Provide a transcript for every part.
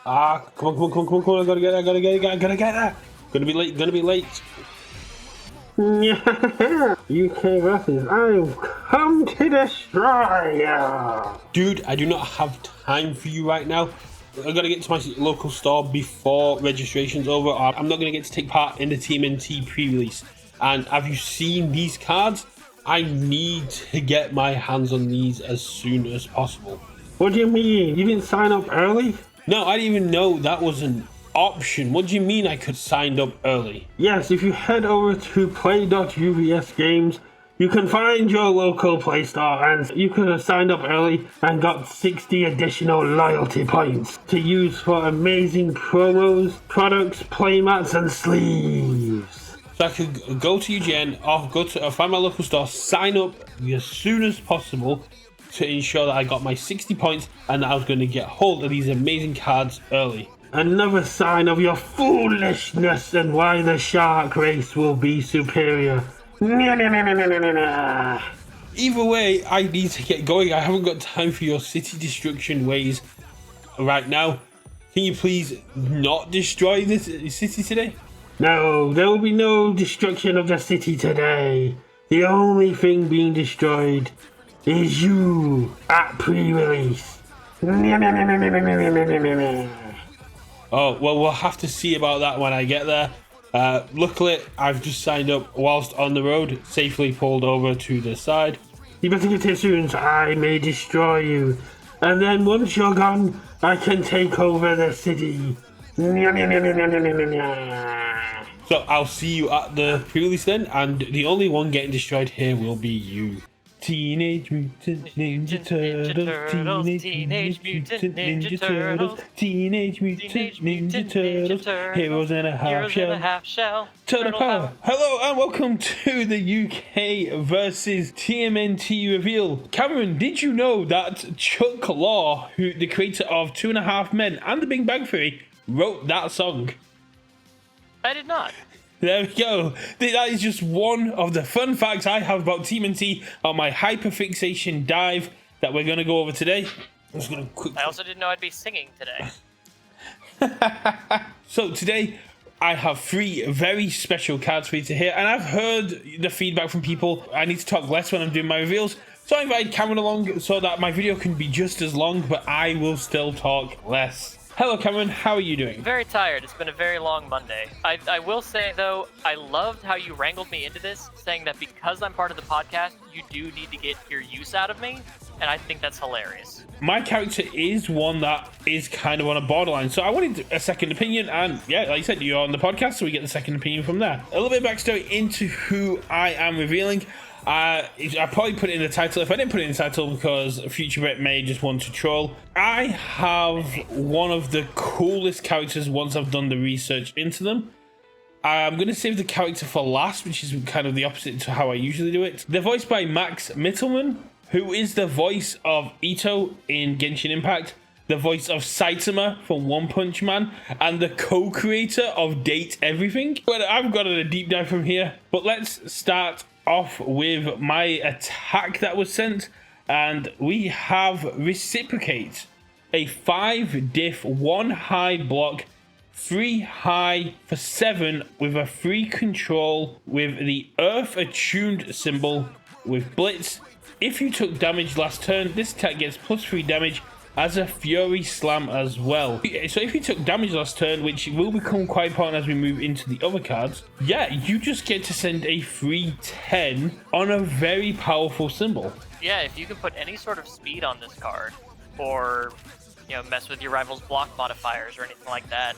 Ah, come on, come on, come on, come on, come on. I gotta get there. Gonna be late. UKVersus, I've come to destroy you! Dude, I do not have time for you right now. I gotta get to my local store before registration's over, or I'm not gonna get to take part in the TMNT pre-release. And have you seen these cards? I need to get my hands on these as soon as possible. What do you mean? You didn't sign up early? No, I didn't even know that was an option. What do you mean I could sign up early? Yes, if you head over to play.uvs games, you can find your local play store and you could have signed up early and got 60 additional loyalty points to use for amazing promos, products, playmats and sleeves. So I could go to UGN or find my local store, sign up as soon as possible to ensure that I got my 60 points and that I was going to get hold of these amazing cards early. Another sign of your foolishness and why the shark race will be superior. Either way, I need to get going. I haven't got time for your city destruction ways right now. Can you please not destroy this city today? No, there will be no destruction of the city today. The only thing being destroyed is you at pre-release. Oh, well, we'll have to see about that when I get there. Luckily, I've just signed up whilst on the road, safely pulled over to the side. You better get here soon so I may destroy you. And then once you're gone, I can take over the city. So I'll see you at the pre-release then, and the only one getting destroyed here will be you. Teenage Mutant Ninja Turtles, Teenage Mutant Ninja Turtles, Teenage Mutant Ninja Turtles, Heroes in a Half Shell, Turtle Power. Hello and welcome to the UKVersus TMNT reveal. Cameron, did you know that Chuck Law, the creator of 2.5 Men and The Big Bang Theory, wrote that song? I did not. There we go. That is just one of the fun facts I have about TMNT on my hyperfixation dive that we're going to go over today. I also didn't know I'd be singing today. So today I have 3 very special cards for you to hear, and I've heard the feedback from people. I need to talk less when I'm doing my reveals, so I invited Cameron along so that my video can be just as long, but I will still talk less. Hello Cameron, how are you doing? Very tired. It's been a very long Monday. I will say, though, I loved how you wrangled me into this, saying that because I'm part of the podcast, you do need to get your use out of me, and I think that's hilarious. My character is one that is kind of on a borderline, so I wanted a second opinion, and yeah, like you said, you're on the podcast, so we get the second opinion from there. A little bit of backstory into who I am revealing. I probably put it in the title. If I didn't put it in the title because Future Brett may just want to troll. I have one of the coolest characters once I've done the research into them. I'm going to save the character for last, which is kind of the opposite to how I usually do it. They're voiced by Max Mittelman, who is the voice of Outrto in Genshin Impact, the voice of Saitama from One Punch Man, and the co-creator of Date Everything. But I've got a deep dive from here, but let's start off with my attack that was sent, and we have Reciprocate, a 5 diff 1 high block, 3 high for 7 with a free control with the Earth attuned symbol with Blitz. If you took damage last turn, this attack gets +3 damage as a Fury Slam as well. So if you took damage last turn, which will become quite important as we move into the other cards, yeah, you just get to send a free 10 on a very powerful symbol. Yeah, if you can put any sort of speed on this card, or mess with your rival's block modifiers or anything like that,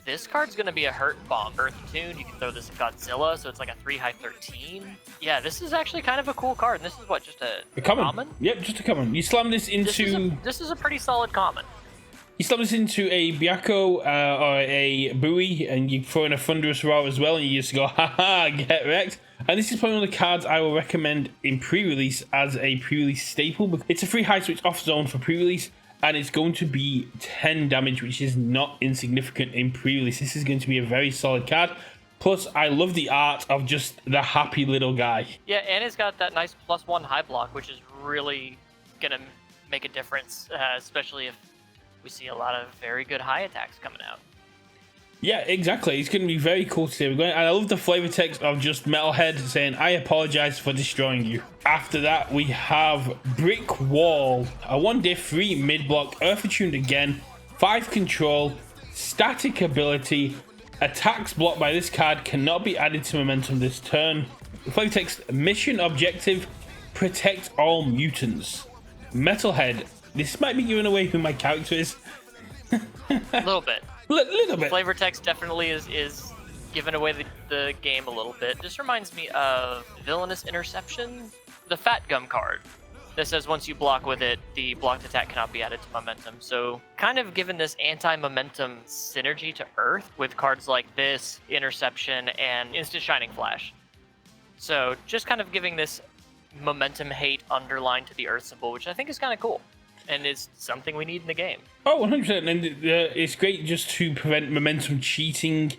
this card's going to be a hurt bomb. Earth Tune, you can throw this at Godzilla, so it's like a 3 high 13. Yeah, this is actually kind of a cool card, and this is what, just a common? Yep, just a common. You slam this into... This is a pretty solid common. You slap this into a Byakko or a Buoy, and you throw in a Thunderous Roar as well, and you just go, haha, get wrecked. And this is probably one of the cards I will recommend in pre-release as a pre-release staple. It's a free high switch off zone for pre-release, and it's going to be 10 damage, which is not insignificant in pre-release. This is going to be a very solid card. Plus, I love the art of just the happy little guy. Yeah, and it's got that nice +1 high block, which is really going to make a difference, especially if we see a lot of very good high attacks coming out. Yeah, exactly. It's going to be very cool to see. And I love the flavor text of just Metalhead saying, "I apologize for destroying you." After that, we have Brick Wall, a 1-day free mid-block, Earth attuned again, 5 control, static ability, attacks blocked by this card cannot be added to momentum this turn. Flavor text, mission objective, protect all mutants. Metalhead, this might be giving away who my character is. A little bit. Little bit. Flavor text definitely is giving away the game a little bit. This reminds me of Villainous Interception, the Fat Gum card. That says once you block with it, the blocked attack cannot be added to momentum. So kind of given this anti-momentum synergy to Earth with cards like this, Interception, and Instant Shining Flash. So just kind of giving this momentum hate underlined to the Earth symbol, which I think is kind of cool. And it's something we need in the game. Oh, 100%. And it's great just to prevent momentum cheating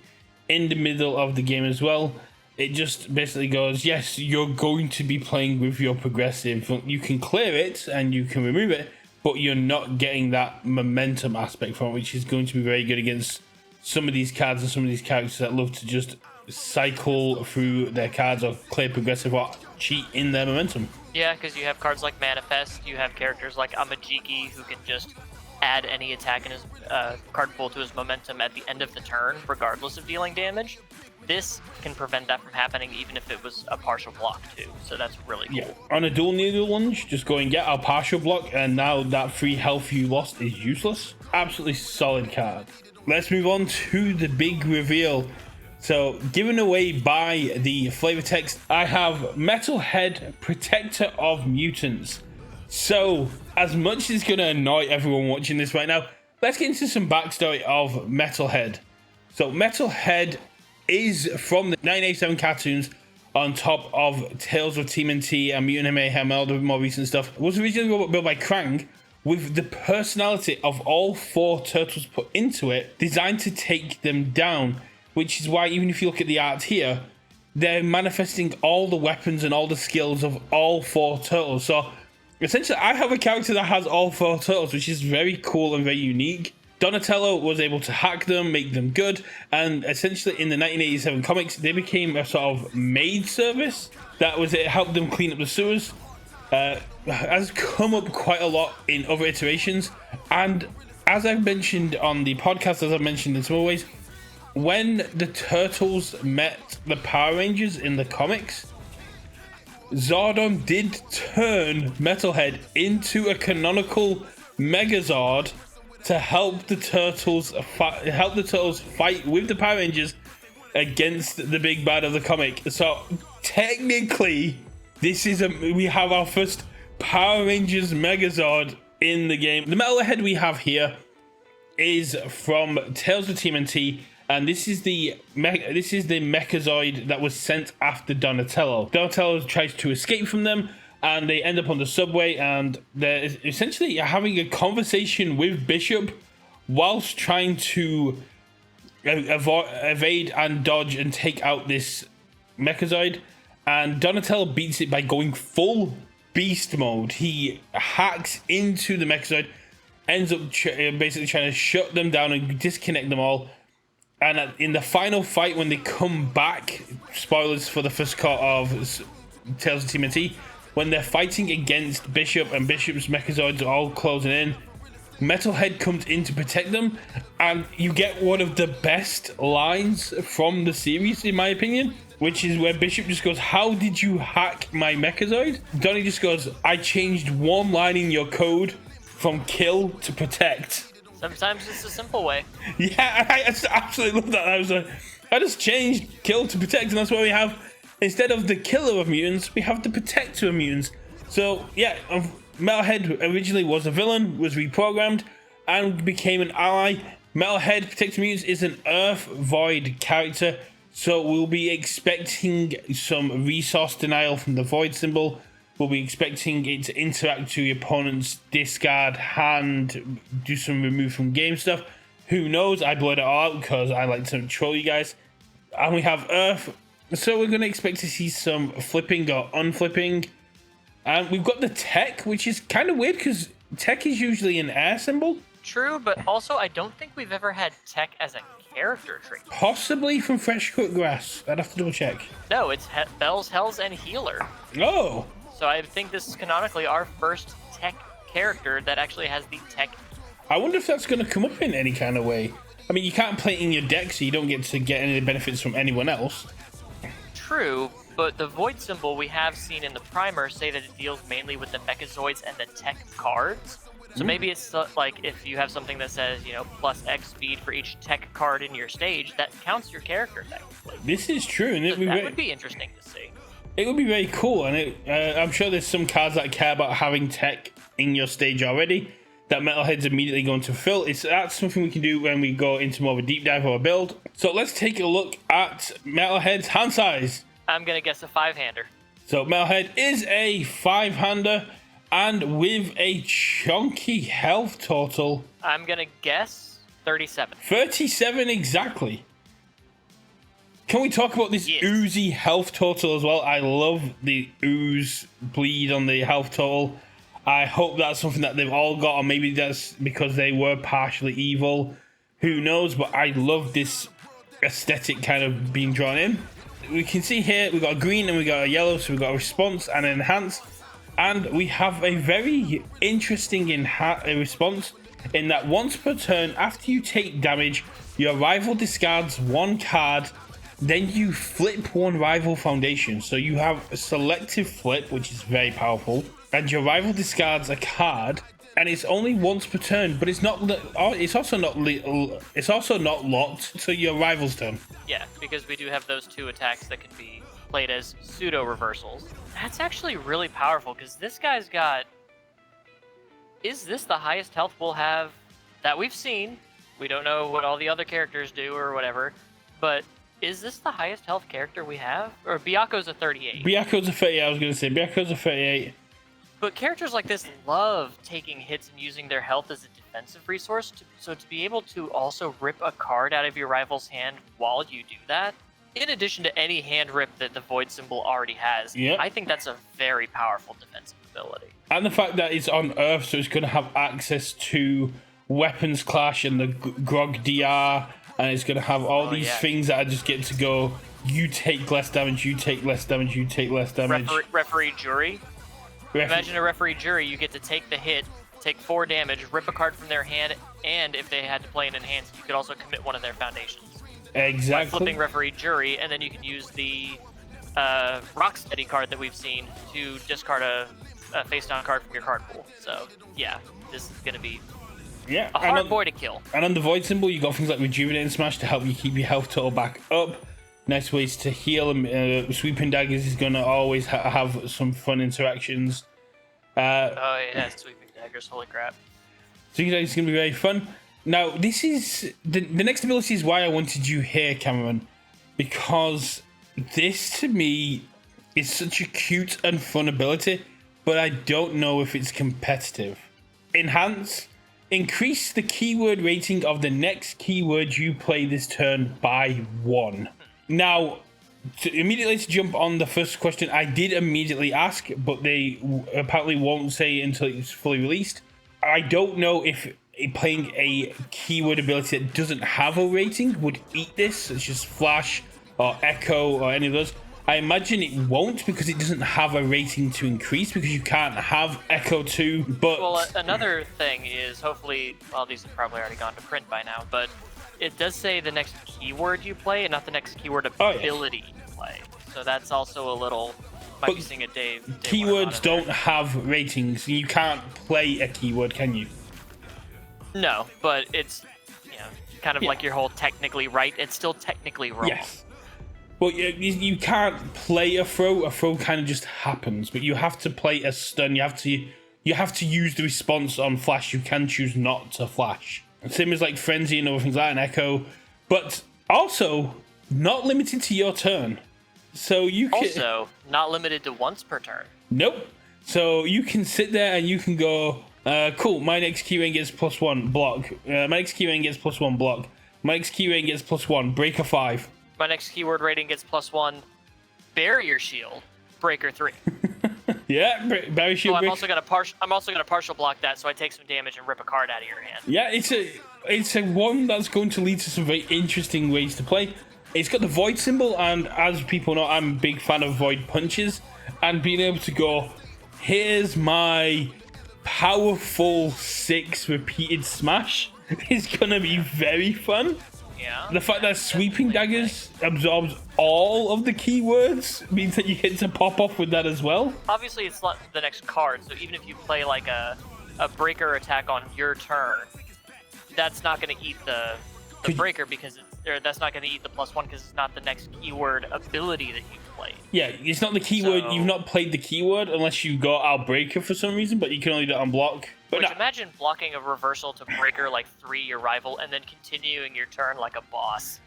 in the middle of the game as well. It just basically goes, yes, you're going to be playing with your progressive. You can clear it and you can remove it, but you're not getting that momentum aspect from it, which is going to be very good against some of these cards and some of these characters that love to just cycle through their cards or clear progressive or cheat in their momentum. Yeah, because you have cards like Manifest, you have characters like Amajiki who can just add any attack in his card pool to his momentum at the end of the turn, regardless of dealing damage. This can prevent that from happening even if it was a partial block too, so that's really cool. Yeah, on a dual needle lunge, just go and get our partial block, and now that free health you lost is useless. Absolutely solid card. Let's move on to the big reveal. So, given away by the flavor text, I have Metalhead, Protector of Mutants. So, as much as it's going to annoy everyone watching this right now, let's get into some backstory of Metalhead. So, Metalhead is from the 1987 cartoons on top of Tales of TMNT and Mutant Mayhem and all the more recent stuff. It was originally built by Krang with the personality of all 4 turtles put into it, designed to take them down. Which is why, even if you look at the art here, they're manifesting all the weapons and all the skills of all 4 turtles. So, essentially, I have a character that has all 4 turtles, which is very cool and very unique. Donatello was able to hack them, make them good, and essentially in the 1987 comics, they became a sort of maid service that was it helped them clean up the sewers. Has come up quite a lot in other iterations, and as I've mentioned on the podcast, as I've mentioned in some other ways, when the Turtles met the Power Rangers in the comics, Zordon did turn Metalhead into a canonical Megazord to help the Turtles fight with the Power Rangers against the big bad of the comic. So technically, we have our first Power Rangers Megazord in the game. The Metalhead we have here is from Tales of TMNT. And this is the Mechazoid that was sent after Donatello. Donatello tries to escape from them, and they end up on the subway, and they're essentially having a conversation with Bishop whilst trying to evade and dodge and take out this Mechazoid. And Donatello beats it by going full beast mode. He hacks into the Mechazoid, ends up basically trying to shut them down and disconnect them all. And in the final fight, when they come back, spoilers for the first cut of Tales of TMNT, when they're fighting against Bishop and Bishop's Mechazoids are all closing in, Metalhead comes in to protect them, and you get one of the best lines from the series, in my opinion, which is where Bishop just goes, "How did you hack my Mechazoid?" Donnie just goes, "I changed one line in your code from kill to protect." Sometimes it's a simple way. Yeah, I absolutely love that. I just changed kill to protect, and that's why we have, instead of the killer of mutants, we have the protector of mutants. So yeah, Metalhead originally was a villain, was reprogrammed, and became an ally. Metalhead, Protector of Mutants, is an Earth Void character, so we'll be expecting some resource denial from the Void symbol. We'll be expecting it to interact to your opponent's discard hand, do some remove from game stuff. Who knows? I blurred it all out because I like to troll you guys. And we have Earth, so we're going to expect to see some flipping or unflipping. And we've got the tech, which is kind of weird because tech is usually an air symbol. True, but also I don't think we've ever had tech as a character trait. Possibly from Fresh Cut Grass. I'd have to double check. No, it's Bells, Hells, and Healer. Oh! So I think this is canonically our first tech character that actually has the tech. I wonder if that's going to come up in any kind of way. I mean, you can't play it in your deck, so you don't get to get any of the benefits from anyone else. True, but the Void symbol we have seen in the primer say that it deals mainly with the Mechazoids and the tech cards. So maybe it's like if you have something that says, you know, plus X speed for each tech card in your stage, that counts your character technically. This is true, and So that would be interesting to see. it would be very cool. And I'm sure there's some cards that care about having tech in your stage already that Metalhead's immediately going to fill. That's something we can do when we go into more of a deep dive of our build. So let's take a look at Metalhead's hand size. I'm gonna guess a 5-hander. So Metalhead is a 5-hander. And with a chunky health total. I'm gonna guess 37. 37 exactly. Can we talk about this oozy health total as well? I love the ooze bleed on the health total. I hope that's something that they've all got, or maybe that's because they were partially evil. Who knows? But I love this aesthetic kind of being drawn in. We can see here we got a green and we got a yellow, so we got a response and an enhance. And we have a very interesting response in that once per turn, after you take damage, your rival discards one card, then you flip one rival foundation. So you have a selective flip, which is very powerful, and your rival discards a card, and it's only once per turn, but it's not. It's also not locked to your rival's turn. Yeah, because we do have those two attacks that can be played as pseudo reversals. That's actually really powerful because this guy's got. Is this the highest health we'll have that we've seen? We don't know what all the other characters do or whatever, but is this the highest health character we have? Or Byaku's a 38? Byaku's a 38. I was going to say Byaku's a 38. But characters like this love taking hits and using their health as a defensive resource. So to be able to also rip a card out of your rival's hand while you do that, in addition to any hand rip that the Void symbol already has, I think that's a very powerful defensive ability. And the fact that it's on Earth, so it's going to have access to Weapons Clash and the Grog DR, and it's going to have all these things that I just get to go, you take less damage, you take less damage, you take less damage. Referee jury? Imagine a referee jury, you get to take the hit, take 4 damage, rip a card from their hand, and if they had to play an enhanced, you could also commit one of their foundations. Exactly. By flipping referee jury, and then you can use the Rocksteady card that we've seen to discard a face-down card from your card pool. So, yeah, this is going to be a hard boy to kill. And on the Void symbol, you got things like Rejuvenate and Smash to help you keep your health total back up. Nice ways to heal them. Sweeping Daggers is going to always have some fun interactions. Oh, yeah, Sweeping Daggers, holy crap. Sweeping Daggers is going to be very fun. Now, this is the next ability is why I wanted you here, Cameron, because this to me is such a cute and fun ability, but I don't know if it's competitive. Enhance. Increase the keyword rating of the next keyword you play this turn by 1. Now, immediately to jump on the first question, I did immediately ask, but they apparently won't say until it's fully released. I don't know if playing a keyword ability that doesn't have a rating would eat this. It's just Flash or Echo or any of those. I imagine it won't because it doesn't have a rating to increase because you can't have Echo 2. But well, another thing is hopefully, well, these have probably already gone to print by now, but it does say the next keyword you play and not the next keyword ability you play. So that's also a little. Might be seeing a Dave keywords don't have ratings. You can't play a keyword, can you? No, but it's kind of like your whole technically right. It's still technically wrong. Yes. Well, you can't play a throw. A throw kind of just happens, but you have to play a stun. You have to use the response on Flash. You can choose not to Flash. Same as like Frenzy and other things like that, and Echo, but also not limited to your turn. So you can also not limited to once per turn. Nope. So you can sit there and you can go. Cool, my next key rating gets +1 block. My next key rating gets +1 block. My next key rating gets +1 breaker 5. My next keyword rating gets +1 barrier shield breaker 3. Yeah, Barry Shield I'm break. also gonna partial block that, so I take some damage and rip a card out of your hand. Yeah, it's a one that's going to lead to some very interesting ways to play. It's got the void symbol, and as people know, I'm a big fan of void punches, and being able to go, here's my powerful 6 repeated smash is gonna be very fun. Yeah. The fact that sweeping daggers absorbs all of the keywords means that you get to pop off with that as well. Obviously, it's not the next card, so even if you play like a breaker attack on your turn, that's not going to eat the breaker because that's not going to eat the +1 because it's not the next keyword ability that you played. Yeah, it's not the keyword. So, you've not played the keyword unless you got out breaker for some reason, but you can only do it on block. But which imagine blocking a reversal to breaker like 3 your rival and then continuing your turn like a boss.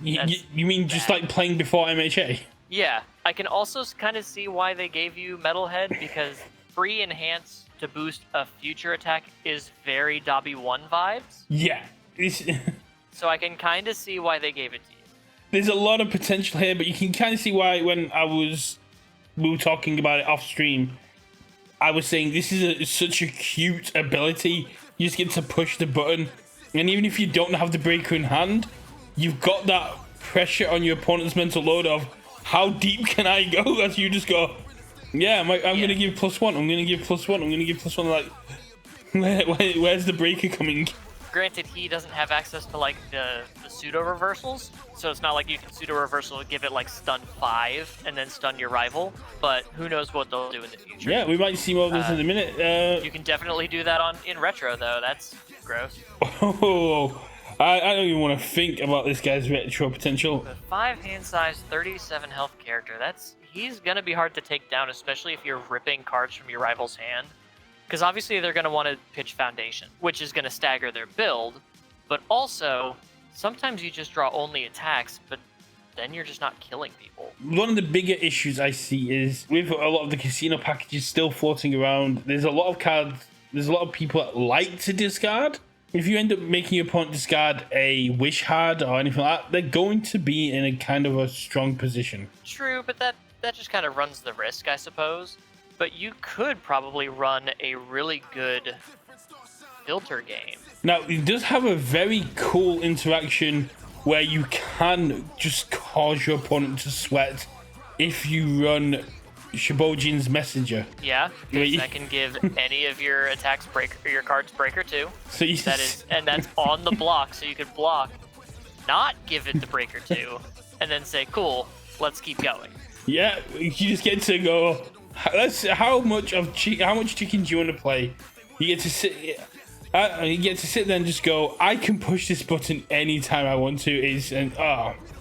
You mean just like playing before MHA? Yeah, I can also kind of see why they gave you Metalhead because free enhance to boost a future attack is very Dobby 1 vibes. Yeah. So I can kind of see why they gave it to you. There's a lot of potential here, but you can kind of see why when we were talking about it off stream, I was saying this is such a cute ability. You just get to push the button, and even if you don't have the breaker in hand, you've got that pressure on your opponent's mental load of how deep can I go as you just go, yeah, I'm going to give +1, I'm going to give +1, I'm going to give +1, like, where's the breaker coming? Granted, he doesn't have access to like the pseudo reversals, so it's not like you can pseudo reversal and give it like stun 5 and then stun your rival. But who knows what they'll do in the future? Yeah, we might see more of this in a minute. You can definitely do that in retro though. That's gross. Oh, I don't even want to think about this guy's retro potential. The 5 hand size, 37 health character. He's gonna be hard to take down, especially if you're ripping cards from your rival's hand. Because obviously they're going to want to pitch Foundation, which is going to stagger their build. But also, sometimes you just draw only attacks, but then you're just not killing people. One of the bigger issues I see is with a lot of the casino packages still floating around, there's a lot of cards, there's a lot of people that like to discard. If you end up making your opponent discard a wish card or anything like that, they're going to be in a kind of a strong position. True, but that just kind of runs the risk, I suppose. But you could probably run a really good filter game. Now, it does have a very cool interaction where you can just cause your opponent to sweat if you run Shibojin's Messenger. Yeah, because that can give any of your attacks breaker, your cards breaker too. So that's on the block, so you could block, not give it the breaker to, and then say, cool, let's keep going. Yeah, you just get to go. How much chicken do you want to play? You get to sit. You get to sit there and just go. I can push this button anytime I want to.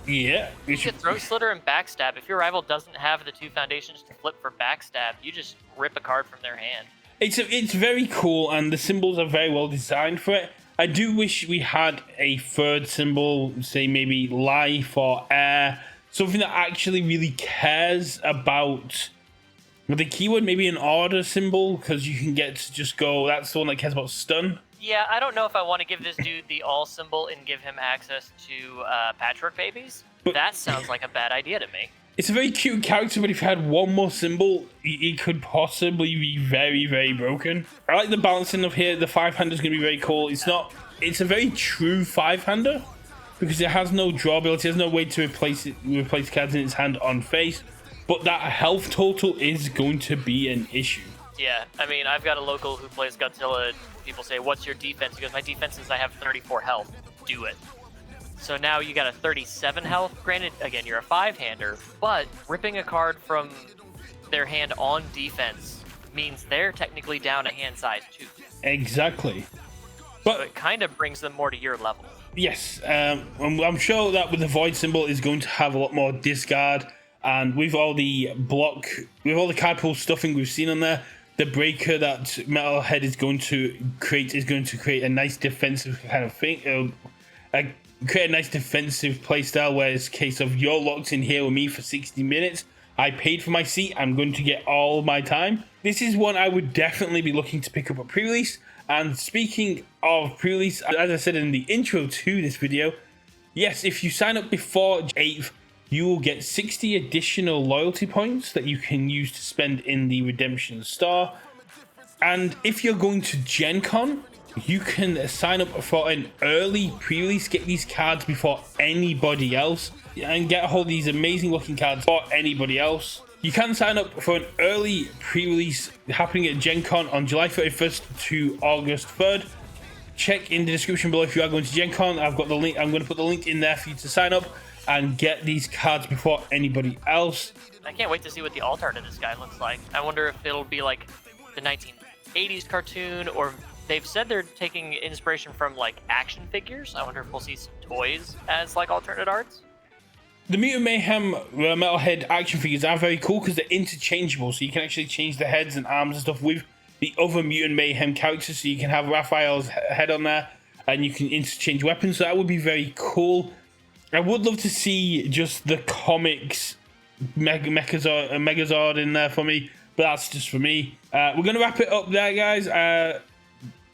Yeah. You can throat slitter and backstab. If your rival doesn't have the 2 foundations to flip for backstab, you just rip a card from their hand. It's very cool, and the symbols are very well designed for it. I do wish we had a third symbol, say maybe life or air, something that actually really cares about. With the keyword, maybe an order symbol, because you can get to just go, that's the one that cares about stun. Yeah, I don't know if I want to give this dude the all symbol and give him access to patchwork babies. But that sounds like a bad idea to me. It's a very cute character, but if you had one more symbol, it could possibly be very, very broken. I like the balancing of here. The 5-hander is going to be very cool. It's a very true 5-hander, because it has no draw ability, it has no way to replace cards in its hand on face. But that health total is going to be an issue. Yeah, I mean, I've got a local who plays Godzilla. People say, what's your defense? He goes, my defense is I have 34 health. Do it. So now you got a 37 health. Granted, again, you're a 5-hander, but ripping a card from their hand on defense means they're technically down a hand size too. Exactly. But so it kind of brings them more to your level. Yes, I'm sure that with the void symbol is going to have a lot more discard. And with all the card pool stuffing we've seen on there, the breaker that Metalhead is going to create a nice defensive kind of thing. Create a nice defensive playstyle where it's a case of you're locked in here with me for 60 minutes. I paid for my seat. I'm going to get all my time. This is one I would definitely be looking to pick up at pre-release. And speaking of pre-release, as I said in the intro to this video, yes, if you sign up before 8th, you will get 60 additional loyalty points that you can use to spend in the Redemption Star. And if you're going to Gen Con, you can sign up for an early pre-release, get these cards before anybody else, and get a hold of these amazing looking cards for anybody else. You can sign up for an early pre-release happening at Gen Con on July 31st to August 3rd. Check in the description below if you are going to Gen Con. I've got the link. I'm going to put the link in there for you to sign up and get these cards before anybody else. I can't wait to see what the alt art of this guy looks like. I wonder if it'll be like the 1980s cartoon, or they've said they're taking inspiration from like action figures. I wonder if we'll see some toys as like alternate arts. The Mutant Mayhem Metalhead action figures are very cool because they're interchangeable, so you can actually change the heads and arms and stuff with the other Mutant Mayhem characters. So you can have Raphael's head on there and you can interchange weapons, so that would be very cool. I would love to see just the comics Megazord in there for me, but that's just for me. We're going to wrap it up there, guys.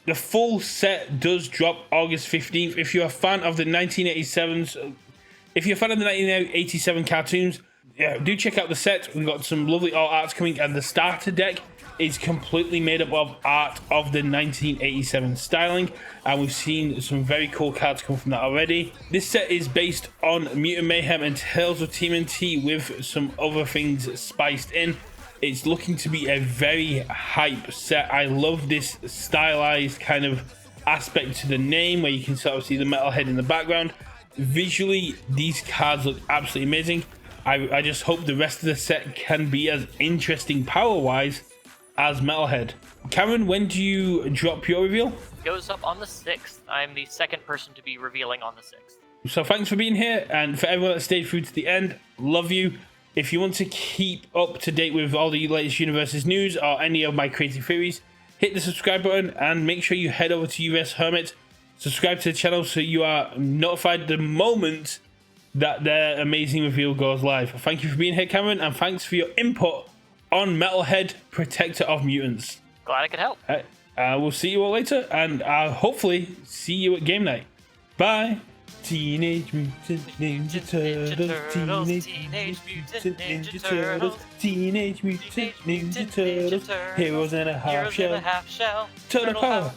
The full set does drop August 15th. If you're a fan of the 1987s, if you're a fan of the 1987 cartoons, yeah, do check out the set. We've got some lovely art arts coming, and the starter deck is completely made up of art of the 1987 styling, and we've seen some very cool cards come from that already. This set is based on Mutant Mayhem and Tales of TMNT with some other things spiced in. It's looking to be a very hype set. I love this stylized kind of aspect to the name where you can sort of see the Metalhead in the background. Visually, these cards look absolutely amazing. I just hope the rest of the set can be as interesting power-wise as Metalhead. Cameron, when do you drop your reveal? Goes up on the 6th. I'm the second person to be revealing on the 6th. So thanks for being here, and for everyone that stayed through to the end, love you. If you want to keep up to date with all the latest UNIVERSUS news or any of my creative theories, hit the subscribe button and make sure you head over to UVS Hermit. Subscribe to the channel so you are notified the moment that their amazing reveal goes live. Thank you for being here, Cameron, and thanks for your input on Metalhead, Protector of Mutants. Glad I could help. We'll see you all later, and I'll hopefully see you at game night. Bye. Teenage Mutant Ninja Turtles, Teenage Mutant Ninja Turtles, Teenage Mutant Ninja Turtles, Heroes in a half shell, Turtle power.